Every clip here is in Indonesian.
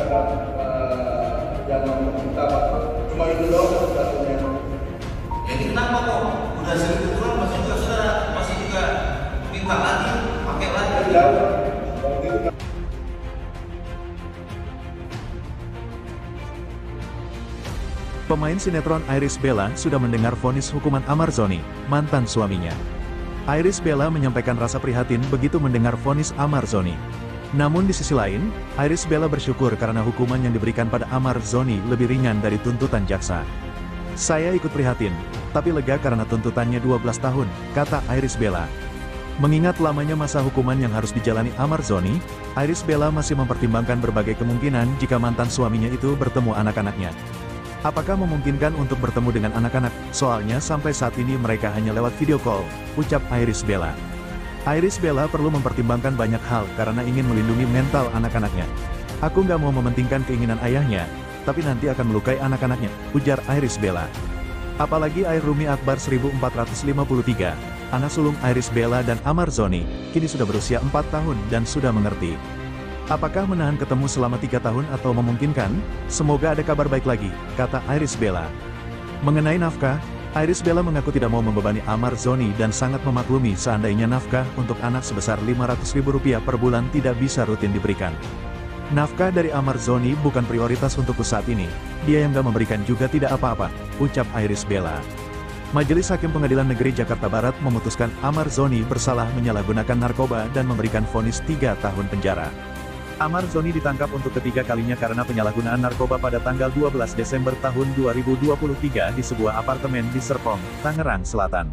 dapat jangan kita cuma itu doang satu-satunya. Jadi kenapa kok udah sering keturun masih juga saudara masih juga minta lagi pakai lagi? Tidak. Waktu itu Pemain sinetron Iris Bella sudah mendengar vonis hukuman Amar Zoni, mantan suaminya. Iris Bella menyampaikan rasa prihatin begitu mendengar vonis Amar Zoni. Namun di sisi lain, Iris Bella bersyukur karena hukuman yang diberikan pada Amar Zoni lebih ringan dari tuntutan jaksa. Saya ikut prihatin, tapi lega karena tuntutannya 12 tahun, kata Iris Bella. Mengingat lamanya masa hukuman yang harus dijalani Amar Zoni, Iris Bella masih mempertimbangkan berbagai kemungkinan jika mantan suaminya itu bertemu anak-anaknya. Apakah memungkinkan untuk bertemu dengan anak-anak? Soalnya sampai saat ini mereka hanya lewat video call, ucap Iris Bella. Iris Bella perlu mempertimbangkan banyak hal karena ingin melindungi mental anak-anaknya. Aku nggak mau mementingkan keinginan ayahnya, tapi nanti akan melukai anak-anaknya, ujar Iris Bella. Apalagi Air Rumi Akbar 1453, anak sulung Iris Bella dan Amar Zoni, kini sudah berusia 4 tahun dan sudah mengerti. Apakah menahan ketemu selama 3 tahun atau memungkinkan? Semoga ada kabar baik lagi, kata Iris Bella. Mengenai nafkah, Iris Bella mengaku tidak mau membebani Amar Zoni dan sangat memaklumi seandainya nafkah untuk anak sebesar Rp500.000 per bulan tidak bisa rutin diberikan. Nafkah dari Amar Zoni bukan prioritas untukku saat ini, dia yang gak memberikan juga tidak apa-apa, ucap Iris Bella. Majelis Hakim Pengadilan Negeri Jakarta Barat memutuskan Amar Zoni bersalah menyalahgunakan narkoba dan memberikan vonis 3 tahun penjara. Amar Zoni ditangkap untuk ketiga kalinya karena penyalahgunaan narkoba pada tanggal 12 Desember tahun 2023 di sebuah apartemen di Serpong, Tangerang Selatan.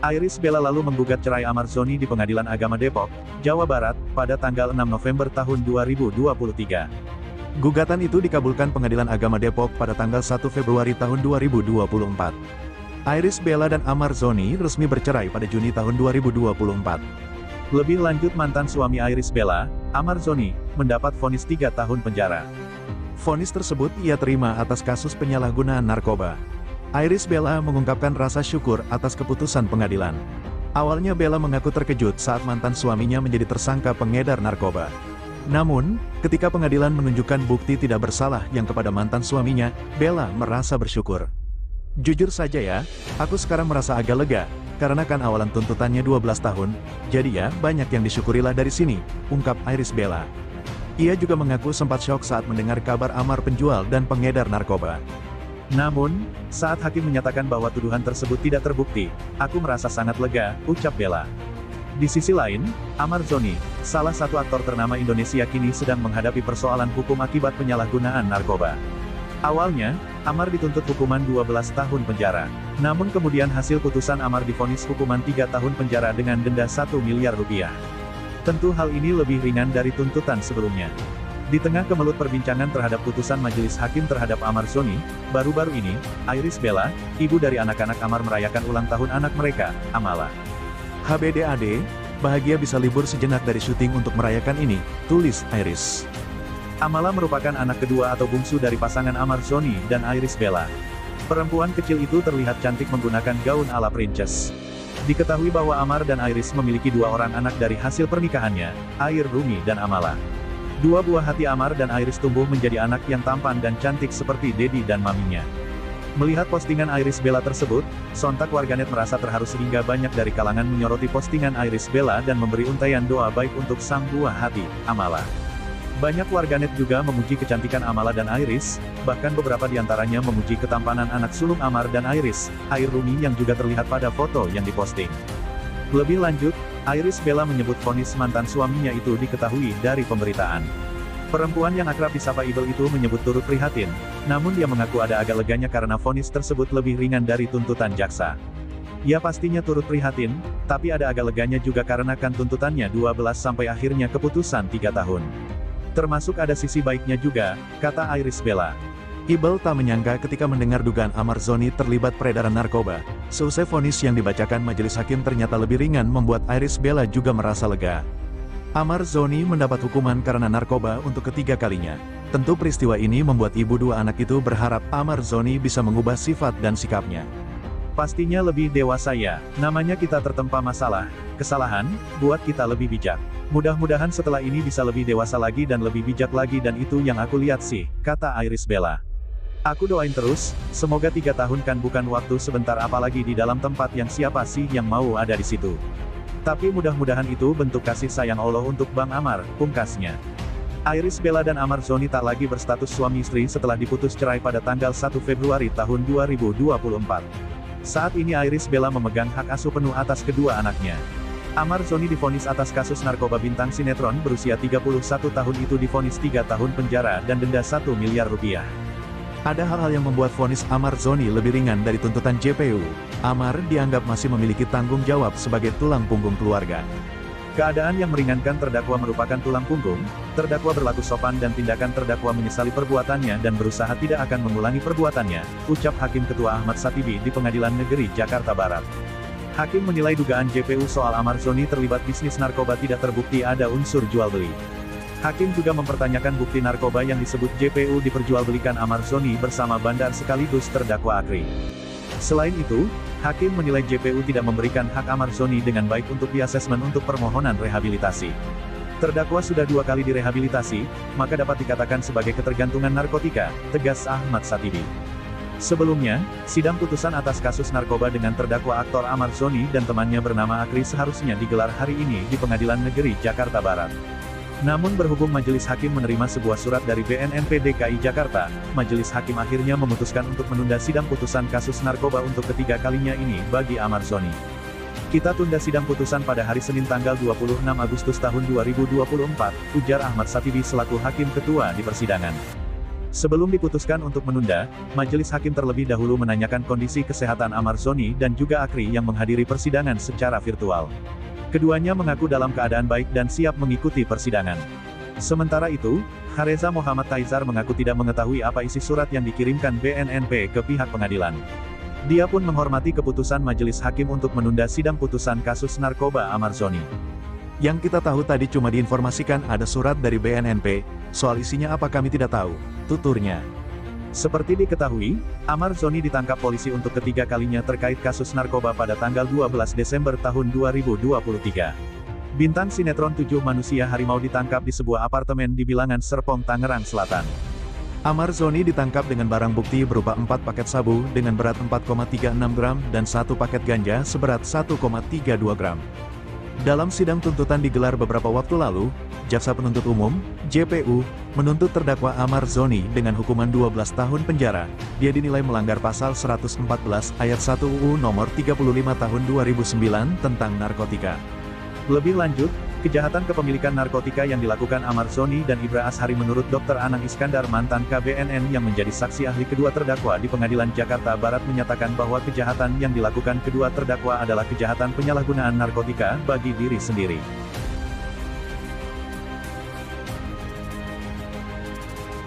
Iris Bella lalu menggugat cerai Amar Zoni di Pengadilan Agama Depok, Jawa Barat, pada tanggal 6 November tahun 2023. Gugatan itu dikabulkan Pengadilan Agama Depok pada tanggal 1 Februari tahun 2024. Iris Bella dan Amar Zoni resmi bercerai pada Juni tahun 2024. Lebih lanjut mantan suami Iris Bella, Amar Zoni, mendapat vonis 3 tahun penjara. Vonis tersebut ia terima atas kasus penyalahgunaan narkoba. Iris Bella mengungkapkan rasa syukur atas keputusan pengadilan. Awalnya Bella mengaku terkejut saat mantan suaminya menjadi tersangka pengedar narkoba. Namun, ketika pengadilan menunjukkan bukti tidak bersalah yang kepada mantan suaminya, Bella merasa bersyukur. Jujur saja ya, aku sekarang merasa agak lega, karena kan awalan tuntutannya 12 tahun, jadi ya banyak yang disyukurilah dari sini, ungkap Iris Bella. Ia juga mengaku sempat syok saat mendengar kabar Amar penjual dan pengedar narkoba. Namun, saat hakim menyatakan bahwa tuduhan tersebut tidak terbukti, aku merasa sangat lega, ucap Bella. Di sisi lain, Amar Zoni, salah satu aktor ternama Indonesia kini sedang menghadapi persoalan hukum akibat penyalahgunaan narkoba. Awalnya, Amar dituntut hukuman 12 tahun penjara. Namun kemudian hasil putusan Amar divonis hukuman 3 tahun penjara dengan denda 1 miliar rupiah. Tentu hal ini lebih ringan dari tuntutan sebelumnya. Di tengah kemelut perbincangan terhadap putusan majelis hakim terhadap Amar Zoni, baru-baru ini, Iris Bella, ibu dari anak-anak Amar merayakan ulang tahun anak mereka, Amala. HBDAD, bahagia bisa libur sejenak dari syuting untuk merayakan ini, tulis Iris. Amala merupakan anak kedua atau bungsu dari pasangan Amar Zoni dan Iris Bella. Perempuan kecil itu terlihat cantik menggunakan gaun ala princess. Diketahui bahwa Amar dan Iris memiliki 2 orang anak dari hasil pernikahannya, Air Rumi dan Amala. 2 buah hati Amar dan Iris tumbuh menjadi anak yang tampan dan cantik seperti Dedi dan maminya. Melihat postingan Iris Bella tersebut, sontak warganet merasa terharu sehingga banyak dari kalangan menyoroti postingan Iris Bella dan memberi untaian doa baik untuk sang buah hati, Amala. Banyak warganet juga memuji kecantikan Amala dan Iris, bahkan beberapa diantaranya memuji ketampanan anak sulung Amar dan Iris, Air Rumi yang juga terlihat pada foto yang diposting. Lebih lanjut, Iris Bella menyebut vonis mantan suaminya itu diketahui dari pemberitaan. Perempuan yang akrab disapa Ibel itu menyebut turut prihatin, namun dia mengaku ada agak leganya karena vonis tersebut lebih ringan dari tuntutan jaksa. Ia pastinya turut prihatin, tapi ada agak leganya juga karena kan tuntutannya 12 sampai akhirnya keputusan 3 tahun. Termasuk ada sisi baiknya juga, kata Iris Bella. Ibel tak menyangka ketika mendengar dugaan Amar Zoni terlibat peredaran narkoba. Seusai vonis yang dibacakan majelis hakim ternyata lebih ringan membuat Iris Bella juga merasa lega. Amar Zoni mendapat hukuman karena narkoba untuk ketiga kalinya. Tentu peristiwa ini membuat ibu 2 anak itu berharap Amar Zoni bisa mengubah sifat dan sikapnya. Pastinya lebih dewasa ya, namanya kita tertempa masalah, kesalahan, buat kita lebih bijak. Mudah-mudahan setelah ini bisa lebih dewasa lagi dan lebih bijak lagi dan itu yang aku lihat sih, kata Iris Bella. Aku doain terus, semoga 3 tahun kan bukan waktu sebentar apalagi di dalam tempat yang siapa sih yang mau ada di situ. Tapi mudah-mudahan itu bentuk kasih sayang Allah untuk Bang Amar, pungkasnya. Iris Bella dan Amar Zoni tak lagi berstatus suami istri setelah diputus cerai pada tanggal 1 Februari tahun 2024. Saat ini Iris Bella memegang hak asuh penuh atas kedua anaknya. Amar Zoni divonis atas kasus narkoba bintang sinetron berusia 31 tahun itu divonis 3 tahun penjara dan denda 1 miliar rupiah. Ada hal-hal yang membuat vonis Amar Zoni lebih ringan dari tuntutan JPU. Amar dianggap masih memiliki tanggung jawab sebagai tulang punggung keluarga. Keadaan yang meringankan terdakwa merupakan tulang punggung, terdakwa berlaku sopan dan tindakan terdakwa menyesali perbuatannya dan berusaha tidak akan mengulangi perbuatannya, ucap Hakim Ketua Ahmad Satibi di Pengadilan Negeri Jakarta Barat. Hakim menilai dugaan JPU soal Amar Zoni terlibat bisnis narkoba tidak terbukti ada unsur jual-beli. Hakim juga mempertanyakan bukti narkoba yang disebut JPU diperjualbelikan Amar Zoni bersama bandar sekaligus terdakwa Akri. Selain itu, Hakim menilai JPU tidak memberikan hak Amar Zoni dengan baik untuk diasesmen untuk permohonan rehabilitasi. Terdakwa sudah 2 kali direhabilitasi, maka dapat dikatakan sebagai ketergantungan narkotika, tegas Ahmad Satibi. Sebelumnya, sidang putusan atas kasus narkoba dengan terdakwa aktor Amar Zoni dan temannya bernama Akri seharusnya digelar hari ini di Pengadilan Negeri Jakarta Barat. Namun berhubung majelis hakim menerima sebuah surat dari BNNP DKI Jakarta, majelis hakim akhirnya memutuskan untuk menunda sidang putusan kasus narkoba untuk ketiga kalinya ini bagi Amar Zoni. Kita tunda sidang putusan pada hari Senin tanggal 26 Agustus tahun 2024, ujar Ahmad Satibi selaku hakim ketua di persidangan. Sebelum diputuskan untuk menunda, majelis hakim terlebih dahulu menanyakan kondisi kesehatan Amar Zoni dan juga Akri yang menghadiri persidangan secara virtual. Keduanya mengaku dalam keadaan baik dan siap mengikuti persidangan. Sementara itu, Hareza Muhammad Taizar mengaku tidak mengetahui apa isi surat yang dikirimkan BNNP ke pihak pengadilan. Dia pun menghormati keputusan majelis hakim untuk menunda sidang putusan kasus narkoba Amar Zoni. Yang kita tahu tadi cuma diinformasikan ada surat dari BNNP, soal isinya apa kami tidak tahu, tuturnya. Seperti diketahui, Amar Zoni ditangkap polisi untuk ketiga kalinya terkait kasus narkoba pada tanggal 12 Desember tahun 2023. Bintang sinetron 7 Manusia Harimau ditangkap di sebuah apartemen di Bilangan Serpong, Tangerang Selatan. Amar Zoni ditangkap dengan barang bukti berupa 4 paket sabu dengan berat 4,36 gram dan 1 paket ganja seberat 1,32 gram. Dalam sidang tuntutan digelar beberapa waktu lalu, Jaksa Penuntut Umum, JPU, menuntut terdakwa Amar Zoni dengan hukuman 12 tahun penjara. Dia dinilai melanggar pasal 114 ayat 1 UU nomor 35 tahun 2009 tentang narkotika. Lebih lanjut, kejahatan kepemilikan narkotika yang dilakukan Amar Zoni dan Ibra Ashari menurut Dr. Anang Iskandar mantan KBNN yang menjadi saksi ahli kedua terdakwa di Pengadilan Jakarta Barat menyatakan bahwa kejahatan yang dilakukan kedua terdakwa adalah kejahatan penyalahgunaan narkotika bagi diri sendiri.